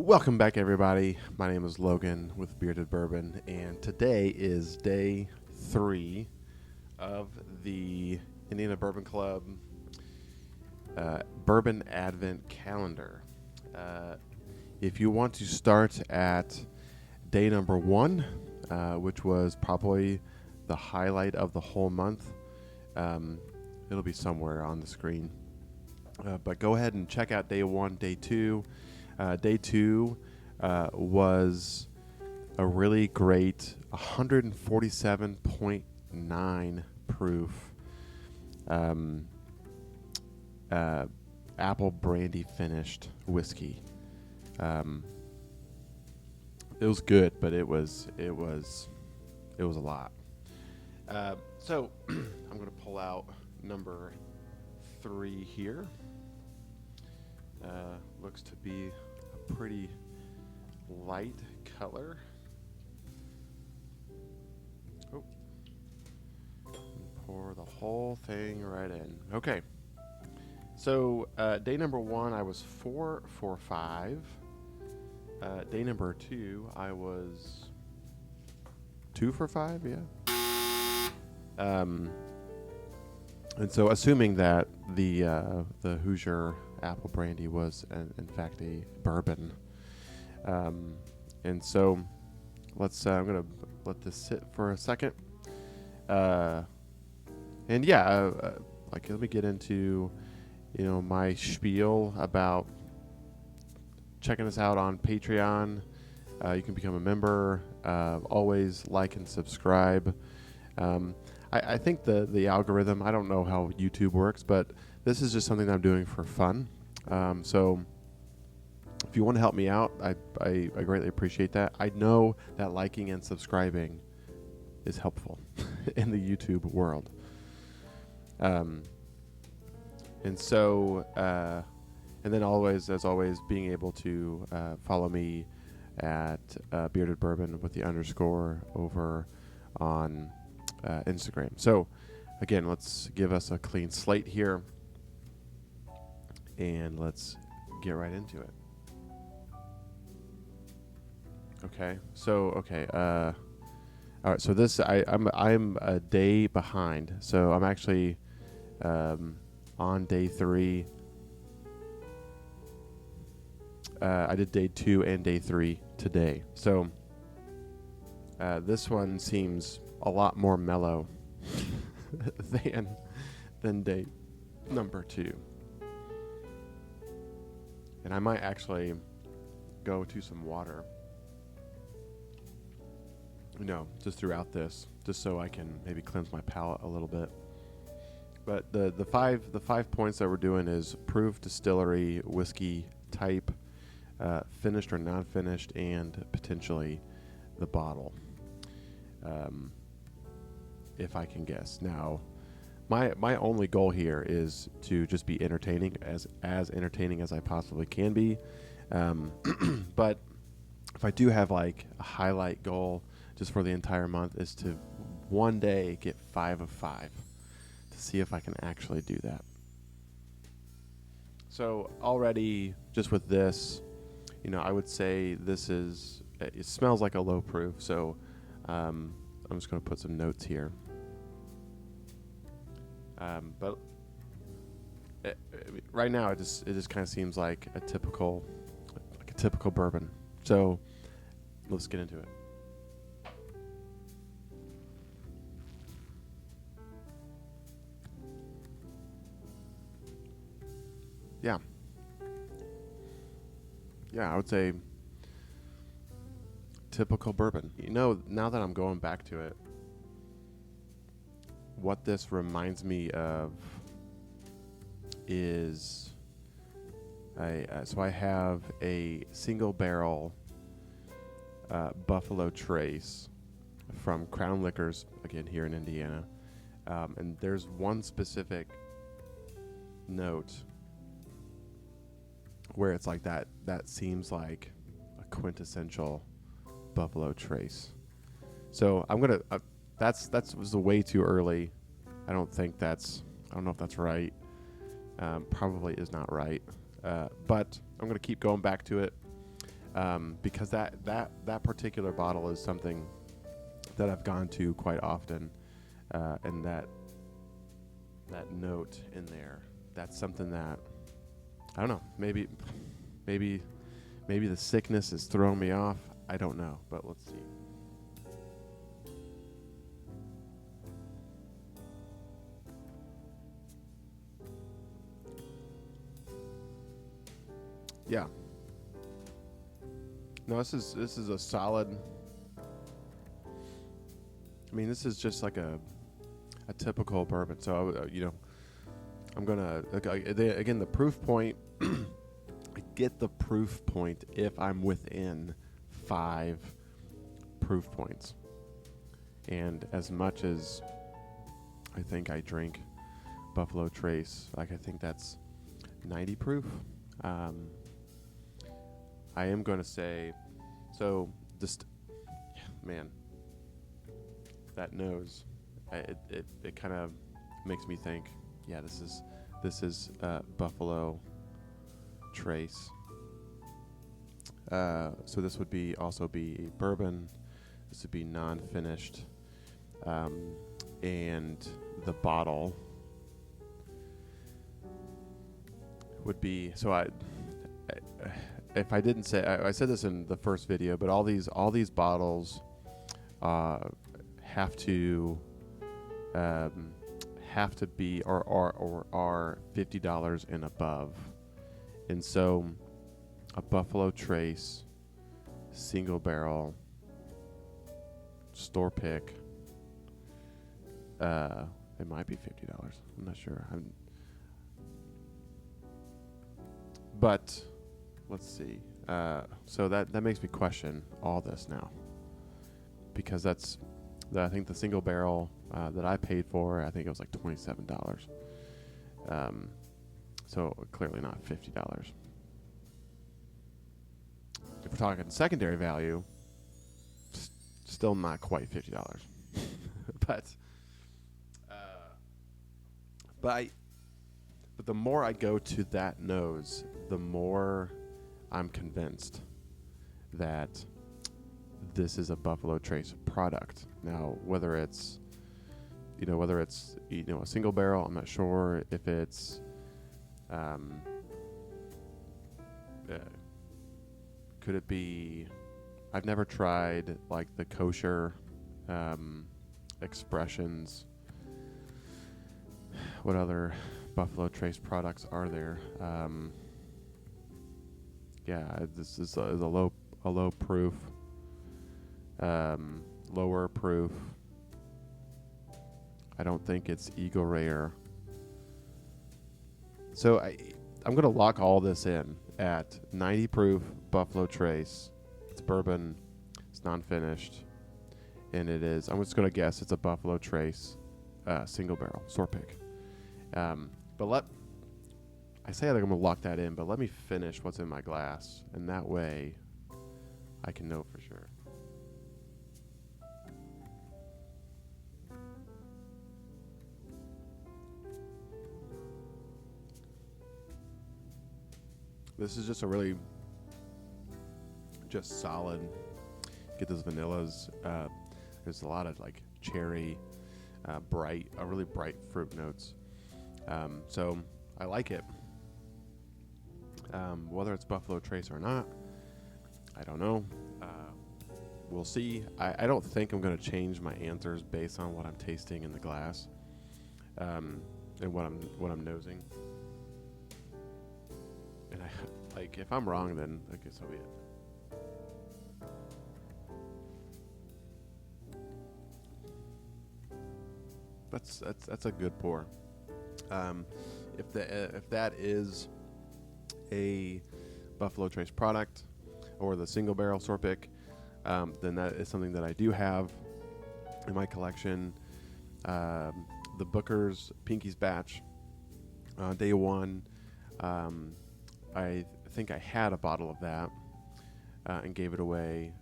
Welcome back, everybody. My name is Logan with Bearded Bourbon, and today is day 3 of the Indiana Bourbon Club Bourbon Advent Calendar. If you want to start at day number 1, which was probably the highlight of the whole month, it'll be somewhere on the screen. But go ahead and check out day 1, day 2. Day 2 was a really great 147.9 proof apple brandy finished whiskey. It was good, but it was a lot. So I'm going to pull out number 3 here. Looks to be a pretty light color. Oh. Pour the whole thing right in. Okay. So day number 1, I was 4 for 5. Day number 2, I was 2 for 5. Yeah. And so, assuming that the Hoosier apple brandy was in fact a bourbon, and so let's I'm gonna let this sit for a second, and let me get into my spiel about checking us out on Patreon. You can become a member. Always like and subscribe. I think the algorithm, I don't know how YouTube works, but this is just something that I'm doing for fun. So if you want to help me out, I greatly appreciate that. I know that liking and subscribing is helpful in the YouTube world. And then always, as always, being able to follow me at Bearded Bourbon with the underscore over on Instagram. So again, let's give us a clean slate here and let's get right into it. Okay. So all right. So this I'm a day behind. So I'm actually on day 3. I did day 2 and day 3 today. So this one seems a lot more mellow than day number 2. And I might actually go to some water, just throughout this, just so I can maybe cleanse my palate a little bit. But the five points that we're doing is proof, distillery, whiskey type, finished or non-finished, and potentially the bottle. If I can guess. Now, my only goal here is to just be entertaining, as entertaining as I possibly can be. But if I do have like a highlight goal just for the entire month, is to one day get 5 of 5, to see if I can actually do that. So already just with this, I would say it smells like a low proof. So I'm just going to put some notes here. But right now, it just kind of seems like a typical bourbon. So let's get into it. Yeah, I would say typical bourbon. Now that I'm going back to it, what this reminds me of is so I have a single barrel Buffalo Trace from Crown Liquors, again here in Indiana, and there's one specific note where it's like that seems like a quintessential Buffalo Trace. So I'm gonna that was way too early. I don't know if that's right. Probably is not right. But I'm going to keep going back to it. because that particular bottle is something that I've gone to quite often, and that note in there, that's something that I don't know. Maybe the sickness is throwing me off. I don't know, but let's see. Yeah. No, this is a solid. I mean, this is just like a typical bourbon. So I'm gonna again the proof point. I get the proof point if I'm within 5 proof points, and as much as I think I drink Buffalo Trace, like I think that's 90 proof. I am going to say, so just, man, that nose, it kind of makes me think, yeah, this is Buffalo Trace. So this would also be bourbon. This would be non-finished, and the bottle would be. So if I didn't say, I said this in the first video, but all these bottles have to be or are $50 and above, and so a Buffalo Trace single barrel store pick, it might be $50. I'm not sure. But let's see. So that makes me question all this now, because I think the single barrel that I paid for, I think it was like $27. So clearly not $50. If we're talking secondary value, still not quite $50. But the more I go to that nose, the more I'm convinced that this is a Buffalo Trace product. Now, whether it's a single barrel, I'm not sure if it's could it be? I've never tried like the kosher expressions. What other Buffalo Trace products are there? This is a low proof, lower proof. I don't think it's Eagle Rare. So I'm going to lock all this in at 90 proof Buffalo Trace. It's bourbon. It's non-finished. And it is, I'm just going to guess it's a Buffalo Trace single barrel store pick. But I say I'm going to lock that in, but let me finish what's in my glass. And that way I can know for sure. This is just a really just solid. Get those vanillas. There's a lot of like cherry, really bright fruit notes. So I like it. Whether it's Buffalo Trace or not, I don't know. We'll see. I don't think I'm going to change my answers based on what I'm tasting in the glass, and what I'm nosing. And if I'm wrong, then I guess so be it. That's a good pour. If that is a Buffalo Trace product or the single barrel store pick, then that is something that I do have in my collection. The Booker's Pinky's Batch, day one. I think I had a bottle of that and gave it away.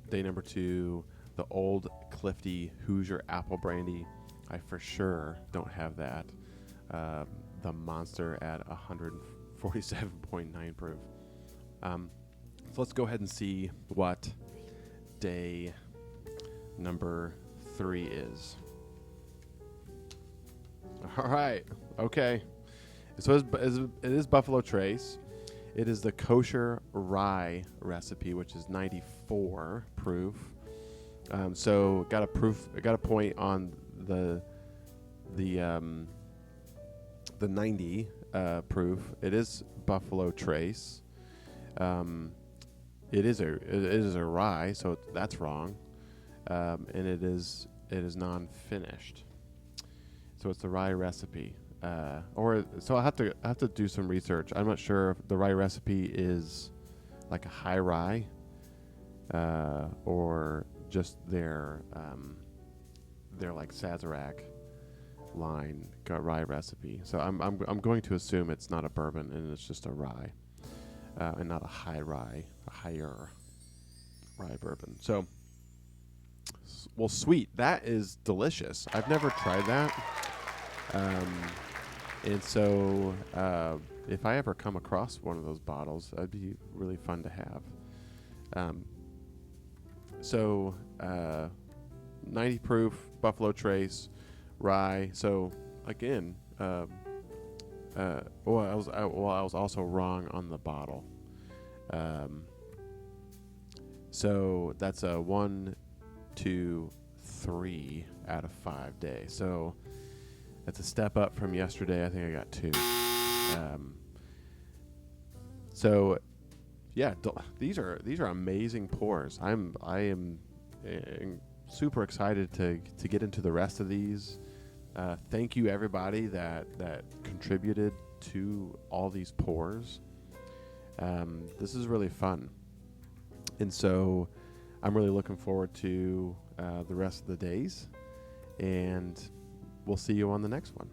Day number 2, the Old Clifty Hoosier Apple Brandy. I for sure don't have that. The Monster at 147.9 proof. So let's go ahead and see what day number 3 is. All right. Okay. So it is Buffalo Trace. It is the kosher rye recipe, which is 94 proof. So got a point on the 90 proof. It is Buffalo Trace. It is a rye, so that's wrong, and it is non-finished. So it's the rye recipe, so I have to do some research. I'm not sure if the rye recipe is like a high rye, or just their like Sazerac line rye recipe. So I'm going to assume it's not a bourbon and it's just a rye, and not a higher rye bourbon. So, well, sweet. That is delicious. I've never tried that. And so, if I ever come across one of those bottles, that'd be really fun to have. So, 90 proof Buffalo Trace rye. So again, I was also wrong on the bottle. So that's a 1, 2, 3 out of 5 day. So that's a step up from yesterday. I think I got 2. So yeah, these are amazing pours. I am super excited to get into the rest of these. Thank you everybody that contributed to all these pours. This is really fun, and so I'm really looking forward to the rest of the days, and we'll see you on the next one.